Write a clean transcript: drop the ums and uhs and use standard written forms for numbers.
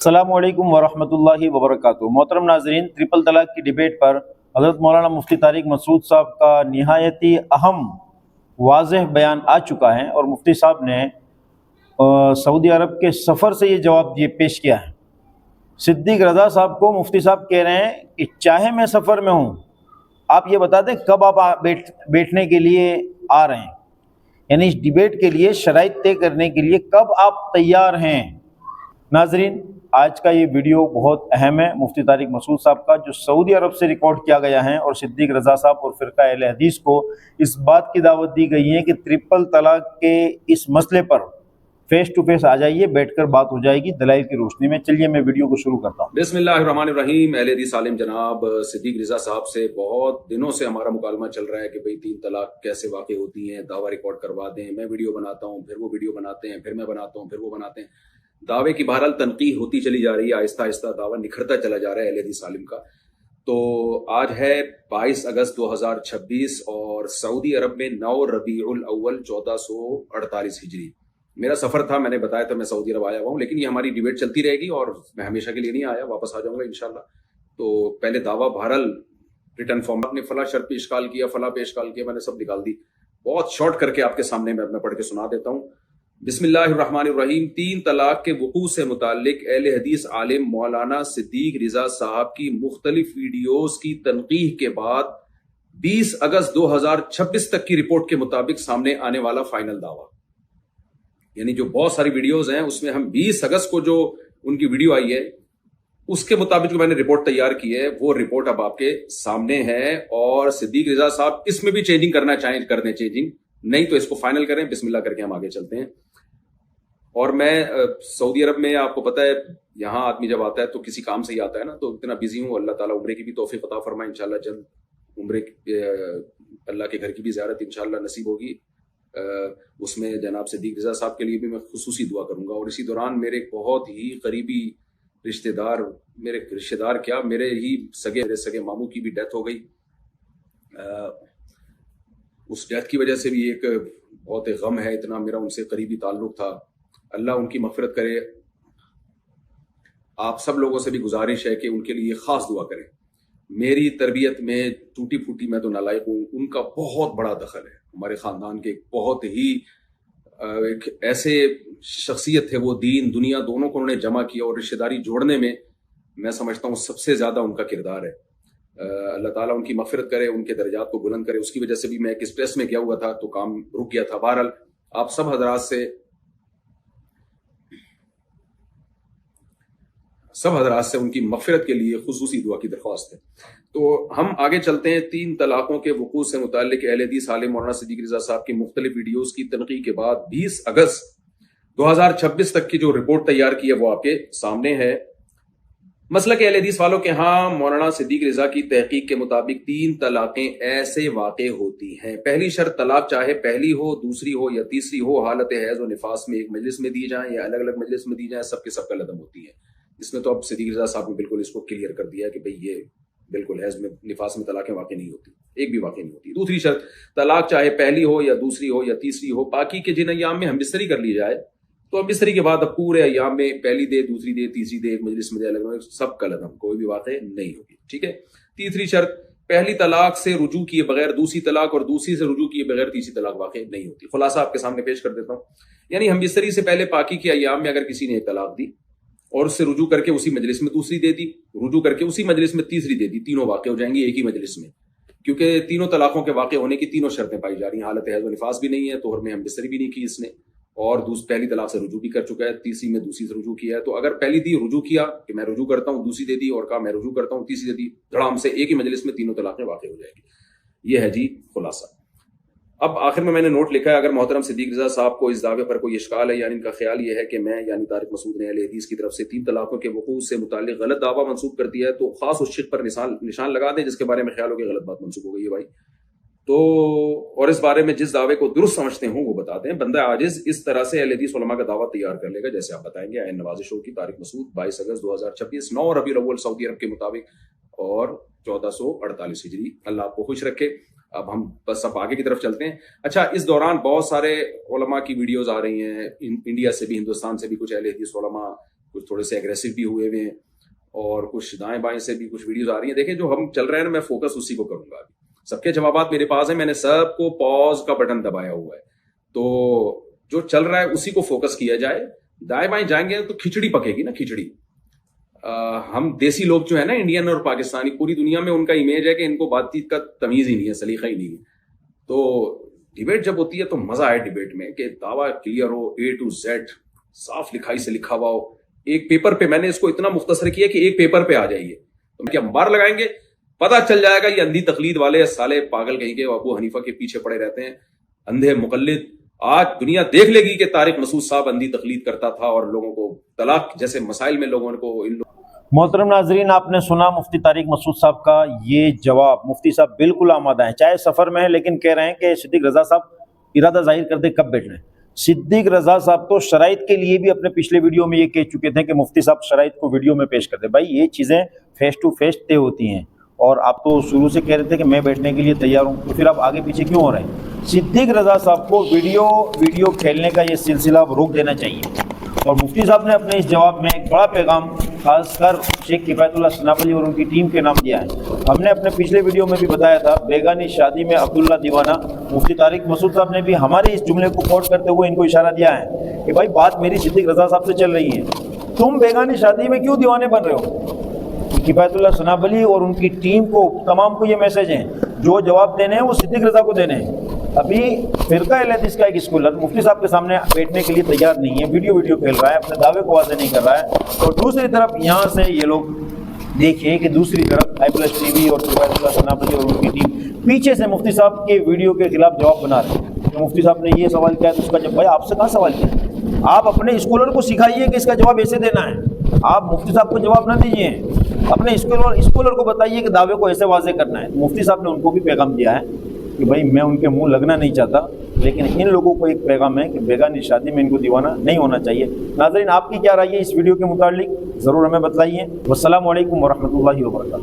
अस्सलामु अलैकुम वरहमतुल्लाहि वबरकातुहू। मोहतरम नाजरीन, ट्रिपल तलाक की डिबेट पर हज़रत मौलाना मुफ्ती तारिक मसूद साहब का निहायती अहम वाज़ेह बयान आ चुका है और मुफ्ती साहब ने सऊदी अरब के सफ़र से ये जवाब पेश किया है। सिद्दीक रज़ा साहब को मुफ्ती साहब कह रहे हैं कि चाहे मैं सफ़र में हूँ, आप ये बता दें कब आप बैठने के लिए आ रहे हैं, यानी इस डिबेट के लिए शराइत तय करने के लिए कब आप तैयार हैं। नाजरीन, आज का ये वीडियो बहुत अहम है। मुफ्ती तारिक मसूद साहब का जो सऊदी अरब से रिकॉर्ड किया गया है और सिद्दीक रज़ा साहब और फ़िरक़ा अहले हदीस को इस बात की दावत दी गई है कि ट्रिपल तलाक के इस मसले पर फेस टू फेस आ जाइए, बैठकर बात हो जाएगी दलाइल की रोशनी में। चलिए मैं वीडियो को शुरू करता हूँ। बिस्मिल्लाहिर्रहमानिर्रहीम। अहले हदीस आलिम जनाब सिद्दीक रज़ा साहब से बहुत दिनों से हमारा मुकालमा चल रहा है कि भाई 3 तलाक कैसे वाक़ई होती हैं, दावा रिकॉर्ड करवा दें। मैं वीडियो बनाता हूँ, फिर वो वीडियो बनाते हैं, फिर मैं बनाता हूँ, फिर वो बनाते हैं। दावे की बहरहाल तनकीद होती चली जा रही है, आहिस्ता आहिस्ता दावा निखरता चला जा रहा है अहले हदीस आलिम का। तो आज है 22 अगस्त 2026 और सऊदी अरब में 9 रबीउल अव्वल 1448 हिजरी मेरा सफर था। मैंने बताया था मैं सऊदी अरब आया हुआ हूँ, लेकिन ये हमारी डिबेट चलती रहेगी और मैं हमेशा के लिए नहीं आया, वापस आ जाऊंगा इंशाल्लाह। तो पहले दावा बहरहाल रिटर्न फॉर्म ने फला शर्त पे इश्काल किया, फला पे इश्काल किया, मैंने सब निकाल दी। बहुत शॉर्ट करके आपके सामने मैं पढ़ के सुना देता हूँ। बिस्मिल्लाहिर्रहमानिर्रहीम। 3 तलाक के वकू से मुताल्लिक अहले हदीस आलिम मौलाना सिद्दीक रज़ा साहब की मुख्तलिफ वीडियोस की तनकीह के बाद 20 अगस्त 2026 तक की रिपोर्ट के मुताबिक सामने आने वाला फाइनल दावा, यानी जो बहुत सारी वीडियोस हैं उसमें हम 20 अगस्त को जो उनकी वीडियो आई है उसके मुताबिक जो मैंने रिपोर्ट तैयार की है वो रिपोर्ट अब आपके सामने है। और सिद्दीक रज़ा साहब इसमें भी चेंजिंग करना चाहें कर दें, चेंजिंग नहीं तो इसको फाइनल करें। बिस्मिल्लाह करके हम आगे चलते हैं। और मैं सऊदी अरब में आपको पता है यहाँ आदमी जब आता है तो किसी काम से ही आता है ना, तो इतना बिजी हूँ। अल्लाह ताला उम्रे की भी तौफीक अता फरमाए, इंशाल्लाह जल्द उम्रे अल्लाह के घर की भी ज़ियारत इंशाल्लाह नसीब होगी। उसमें जनाब सिद्दीक रज़ा साहब के लिए भी मैं खुसूसी दुआ करूंगा। और इसी दौरान मेरे एक बहुत ही करीबी रिश्तेदार, मेरे रिश्तेदार क्या मेरे ही मेरे सगे मामू की भी डेथ हो गई। उस डेथ की वजह से भी एक बहुत गम है, इतना मेरा उनसे करीबी ताल्लुक था। अल्लाह उनकी मग़फ़िरत करे। आप सब लोगों से भी गुजारिश है कि उनके लिए खास दुआ करें। मेरी तरबियत में टूटी फूटी मैं तो नालायक हूँ, उनका बहुत बड़ा दखल है। हमारे ख़ानदान के एक बहुत ही एक ऐसे शख्सियत थे, वो दीन दुनिया दोनों को उन्होंने जमा किया और रिश्तेदारी जोड़ने में मैं समझता हूँ सबसे ज़्यादा उनका किरदार है। अल्लाह ताला उनकी मग़फ़िरत करे, उनके दर्जात को बुलंद करे। उसकी वजह से भी मैं एक स्ट्रेस में गया हुआ था तो काम रुक गया था। बहरहाल आप सब हज़रात से उनकी मग़फ़िरत के लिए खुसूसी दुआ की दरख्वास्त है। तो हम आगे चलते हैं। 3 तलाकों के वकूअ से मुताल्लिक अहले हदीस आलिम मौलाना सिद्दीक रज़ा साहब की मुख्तलिफ वीडियोज़ की तनकीह के बाद 20 अगस्त 2026 तक की जो रिपोर्ट तैयार की है वो आपके सामने है। मसलक के अहले हदीस वालों के यहाँ मौलाना सिद्दीक रज़ा की तहकीक के मुताबिक 3 तलाक़ें ऐसे वाक़े होती हैं। पहली शर्त तलाक चाहे पहली हो, दूसरी हो या तीसरी हो, हालत हैज़ व निफास में एक मजलिस में दी जाए या अलग अलग मजलिस में दी जाए, सबके सब कलदम होती है। इसमें तो अब सिद्दीक रज़ा साहब ने बिल्कुल इसको क्लियर कर दिया है कि भाई ये बिल्कुल हैज़ में निफास में तलाक़ें वाक़ई नहीं होती, एक भी वाक़ई नहीं होती। दूसरी शर्त तलाक चाहे पहली हो या दूसरी हो या तीसरी हो, बाकी के जिन अय्याम में हम बिस्तरी कर ली जाए तो अब बिस्तरी के बाद अब पूरे अय्याम में पहली दे, दूसरी दे, तीसरी दे, एक मजलिस में दे, अलग सब कलदम, कोई भी वाक़ई नहीं होगी। ठीक है। तीसरी शर्त पहली तलाक से रुजू किए बगैर दूसरी तलाक और दूसरी से रुजू किए बगैर तीसरी तलाक वाक़ई नहीं होती। खुलासा आपके सामने पेश कर देता हूँ। यानी हम बिस्तरी से पहले पाकी के अय्याम में अगर किसी ने एक तलाक दी और उससे रुजू करके उसी मजलिस में दूसरी दे दी, रुजू करके उसी मजलिस में तीसरी दे दी, तीनों वाक़े हो जाएंगे एक ही मजलिस में, क्योंकि तीनों तलाकों के वाक़े होने की तीनों शर्तें पाई जा रही हैं। हालत हैज़ व निफास भी नहीं है, तोहर में हम बिस्तरी भी नहीं की इसने, और पहली तलाक से रुजू भी कर चुका है, तीसरी में दूसरी से रुजू किया है। तो अगर पहली दी रुजू किया कि मैं रुजू करता हूँ, दूसरी दे दी और कहा मैं रुजू करता हूँ, तीसरी दे दी, धड़ाम से एक ही मजलिस में तीनों तलाक़ें वाक़ई हो जाएगी। यह है जी खुलासा। अब आखिर में मैंने नोट लिखा है, अगर मोहतरम सिद्दीक रज़ा साहब को इस दावे पर कोई इश्काल है, यानी इनका ख्याल यह है कि मैं यानी तारिक मसूद ने अहले हदीस की तरफ से 3 तलाकों के वकूअ से मुताल्लिक गलत दावा मंसूब कर दिया है, तो खास उस शिक पर निशान लगा दें जिसके बारे में ख्याल हो कि गलत बात मंसूब हो गई है भाई। तो और इस बारे में जिस दावे को दुरुस्त समझते हो वो बता दें। बंदा आजिज इस तरह से अहले हदीस उलमा का दावा तैयार कर लेगा जैसे आप बताएंगे। आइन नवाज़िश होगी। तारिक मसूद 22 अगस्त 2026 9 रबीउल अव्वल सऊदी अरब के मुताबिक और 1448 हिजरी। अल्लाह आपको खुश रखे। अब हम बस अब आगे की तरफ चलते हैं। अच्छा, इस दौरान बहुत सारे उलमा की वीडियोस आ रही हैं, इंडिया से भी, हिंदुस्तान से भी कुछ अहले हदीस उलमा کچھ تھوڑے سے ایگریسو بھی ہوئے ہوئے ہیں اور کچھ دائیں بائیں سے بھی کچھ ویڈیوز آ رہی ہیں. دیکھیں جو ہم چل رہے ہیں نا میں فوکس اسی کو کروں گا. سب کے جوابات میرے پاس ہیں, میں نے سب کو پاز کا بٹن دبایا ہوا ہے, تو جو چل رہا ہے اسی کو فوکس کیا جائے. دائیں بائیں جائیں گے تو کھچڑی پکے گی نا, کھچڑی. ہم دیسی لوگ جو ہے نا انڈین اور پاکستانی, پوری دنیا میں ان کا امیج ہے کہ ان کو بات چیت کا تمیز ہی نہیں ہے, سلیقہ ہی نہیں ہے. تو ڈیبیٹ جب ہوتی ہے تو مزہ آئے ڈیبیٹ میں کہ دعویٰ clear who, A to Z صاف لکھائی سے لکھا ہوا ہو. ایک پیپر پہ, میں نے اس کو اتنا مختصر کیا کہ ایک پیپر پہ آ جائیے. تو کیا انبار لگائیں گے, پتہ چل جائے گا یہ اندھی تقلید والے سالے پاگل کہیں گے, ابو حنیفہ کے پیچھے پڑے رہتے ہیں, اندھے مقلد. آج دنیا دیکھ لے گی کہ طارق مسعود صاحب اندھی تقلید کرتا تھا اور لوگوں کو طلاق جیسے مسائل میں لوگوں کو محترم ناظرین, آپ نے سنا مفتی طارق مسعود صاحب کا یہ جواب. مفتی صاحب بالکل آمادہ ہیں, چاہے سفر میں ہیں, لیکن کہہ رہے ہیں کہ صدیق رضا صاحب ارادہ ظاہر کر دے کب بیٹھ رہے ہیں. صدیق رضا صاحب تو شرائط کے لیے بھی اپنے پچھلے ویڈیو میں یہ کہہ چکے تھے کہ مفتی صاحب شرائط کو ویڈیو میں پیش کر دیں. بھائی یہ چیزیں فیس ٹو فیس طے ہوتی ہیں, اور آپ تو شروع سے کہہ رہے تھے کہ میں بیٹھنے کے لیے تیار ہوں, تو پھر آپ آگے پیچھے کیوں ہو رہے ہیں؟ صدیق رضا صاحب کو ویڈیو کھیلنے کا یہ سلسلہ اب روک دینا چاہیے. اور مفتی صاحب نے اپنے اس جواب میں ایک بڑا پیغام خاص کر شیخ کفایت اللہ سنابلی اور ان کی ٹیم کے نام دیا ہے. ہم نے اپنے پچھلے ویڈیو میں بھی بتایا تھا, بیگانی شادی میں عبداللہ دیوانہ, مفتی طارق مسعود صاحب نے بھی ہمارے اس جملے کو کوٹ کرتے ہوئے ان کو اشارہ دیا ہے کہ بھائی بات میری صدیق رضا صاحب سے چل رہی ہے, تم بیگانی شادی میں کیوں دیوانے بن رہے ہو. کفایت اللہ سنابلی اور ان کی ٹیم کو تمام کو یہ میسج ہیں, جو جواب دینے ہیں وہ صدیق رضا کو دینے ہیں. ابھی فرقہ اہل حدیث کا ایک اسکالر مفتی صاحب کے سامنے بیٹھنے کے لیے تیار نہیں ہے, ویڈیو کھیل رہا ہے, اپنے دعوے کو واضح نہیں کر رہا ہے. اور دوسری طرف یہاں سے یہ لوگ دیکھیں کہ دوسری طرف آئی پلس ٹی وی اور کفایت اللہ سنابلی اور ان کی ٹیم پیچھے سے مفتی صاحب کے ویڈیو کے خلاف جواب بنا رہے ہیں. تو مفتی صاحب نے یہ سوال کیا تو اس کا جب, بھائی آپ سے کہاں سوال کیا, آپ اپنے اسکالر کو سکھائیے کہ اس کا جواب ایسے دینا ہے. آپ مفتی صاحب کو جواب نہ دیجیے, اپنے اسکالر کو بتائیے کہ دعوے کو ایسے واضح کرنا ہے. مفتی صاحب نے ان کو بھی پیغام دیا ہے کہ بھائی میں ان کے منہ لگنا نہیں چاہتا, لیکن ان لوگوں کو ایک پیغام ہے کہ بیگانی شادی میں ان کو دیوانہ نہیں ہونا چاہیے. ناظرین, آپ کی کیا رائے ہے اس ویڈیو کے متعلق, ضرور ہمیں بتلائیے. والسلام علیکم ورحمۃ اللہ وبرکاتہ.